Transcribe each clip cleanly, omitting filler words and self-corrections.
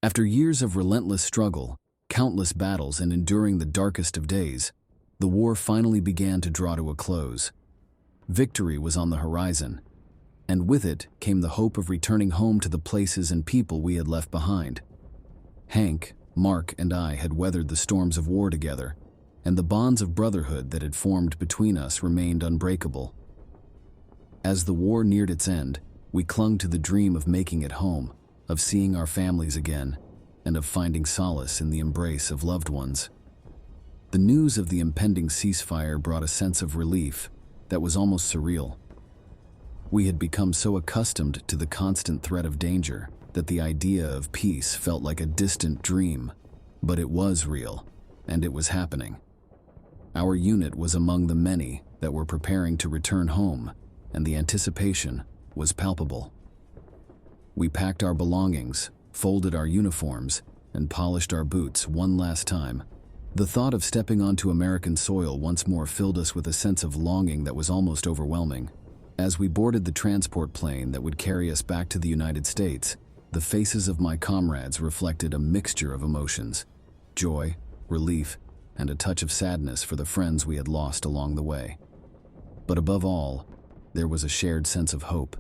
After years of relentless struggle, countless battles, and enduring the darkest of days, the war finally began to draw to a close. Victory was on the horizon, and with it came the hope of returning home to the places and people we had left behind. Hank, Marc, and I had weathered the storms of war together, and the bonds of brotherhood that had formed between us remained unbreakable. As the war neared its end, we clung to the dream of making it home, of seeing our families again, and of finding solace in the embrace of loved ones. The news of the impending ceasefire brought a sense of relief that was almost surreal. We had become so accustomed to the constant threat of danger that the idea of peace felt like a distant dream, but it was real, and it was happening. Our unit was among the many that were preparing to return home, and the anticipation was palpable. We packed our belongings, folded our uniforms, and polished our boots one last time. The thought of stepping onto American soil once more filled us with a sense of longing that was almost overwhelming. As we boarded the transport plane that would carry us back to the United States, the faces of my comrades reflected a mixture of emotions: joy, relief, and a touch of sadness for the friends we had lost along the way. But above all, there was a shared sense of hope,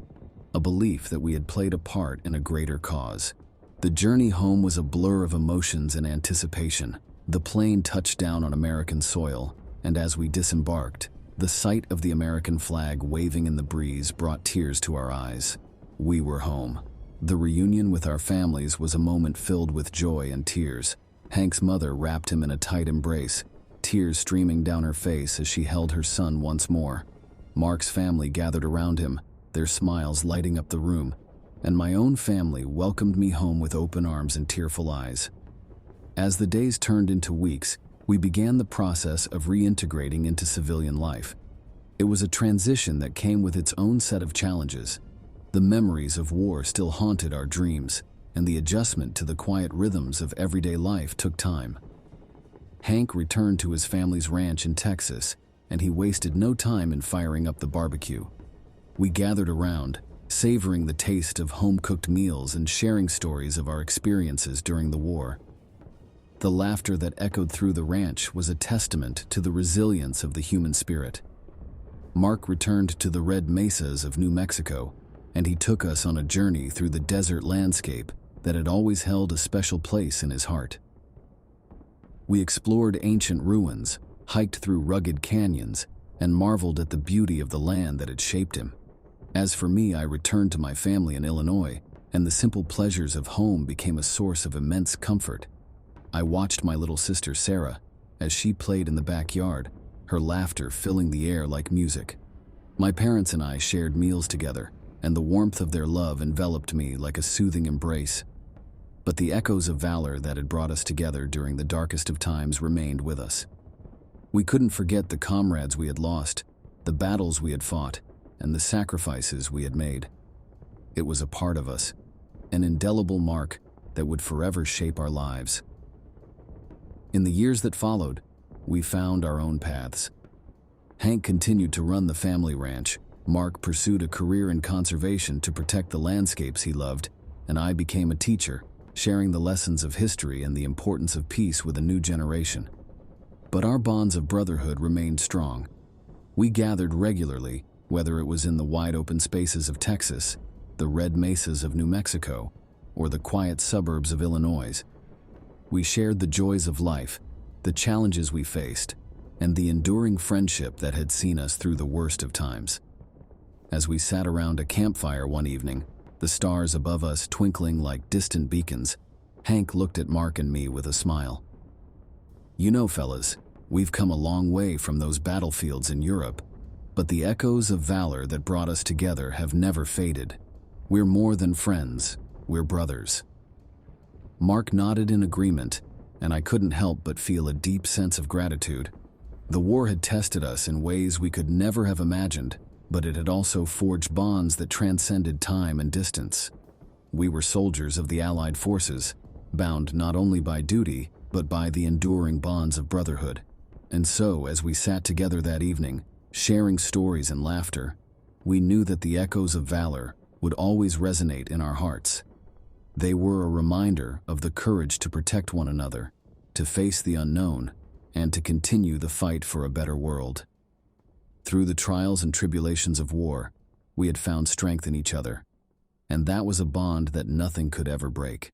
a belief that we had played a part in a greater cause. The journey home was a blur of emotions and anticipation. The plane touched down on American soil, and as we disembarked, the sight of the American flag waving in the breeze brought tears to our eyes. We were home. The reunion with our families was a moment filled with joy and tears. Hank's mother wrapped him in a tight embrace, tears streaming down her face as she held her son once more. Marc's family gathered around him, their smiles lighting up the room, and my own family welcomed me home with open arms and tearful eyes. As the days turned into weeks, we began the process of reintegrating into civilian life. It was a transition that came with its own set of challenges. The memories of war still haunted our dreams, and the adjustment to the quiet rhythms of everyday life took time. Hank returned to his family's ranch in Texas, and he wasted no time in firing up the barbecue. We gathered around, savoring the taste of home-cooked meals and sharing stories of our experiences during the war. The laughter that echoed through the ranch was a testament to the resilience of the human spirit. Marc returned to the red mesas of New Mexico, and he took us on a journey through the desert landscape that had always held a special place in his heart. We explored ancient ruins, hiked through rugged canyons, and marveled at the beauty of the land that had shaped him. As for me, I returned to my family in Illinois, and the simple pleasures of home became a source of immense comfort. I watched my little sister Sarah as she played in the backyard, her laughter filling the air like music. My parents and I shared meals together, and the warmth of their love enveloped me like a soothing embrace. But the echoes of valor that had brought us together during the darkest of times remained with us. We couldn't forget the comrades we had lost, the battles we had fought, and the sacrifices we had made. It was a part of us, an indelible mark that would forever shape our lives. In the years that followed, we found our own paths. Hank continued to run the family ranch, Marc pursued a career in conservation to protect the landscapes he loved, and I became a teacher, sharing the lessons of history and the importance of peace with a new generation. But our bonds of brotherhood remained strong. We gathered regularly, whether it was in the wide-open spaces of Texas, the red mesas of New Mexico, or the quiet suburbs of Illinois. We shared the joys of life, the challenges we faced, and the enduring friendship that had seen us through the worst of times. As we sat around a campfire one evening, the stars above us twinkling like distant beacons, Hank looked at Marc and me with a smile. "You know, fellas, we've come a long way from those battlefields in Europe, but the echoes of valor that brought us together have never faded. We're more than friends, we're brothers." Marc nodded in agreement, and I couldn't help but feel a deep sense of gratitude. The war had tested us in ways we could never have imagined, but it had also forged bonds that transcended time and distance. We were soldiers of the Allied forces, bound not only by duty, but by the enduring bonds of brotherhood. And so, as we sat together that evening, sharing stories and laughter, we knew that the echoes of valor would always resonate in our hearts. They were a reminder of the courage to protect one another, to face the unknown, and to continue the fight for a better world. Through the trials and tribulations of war, we had found strength in each other, and that was a bond that nothing could ever break.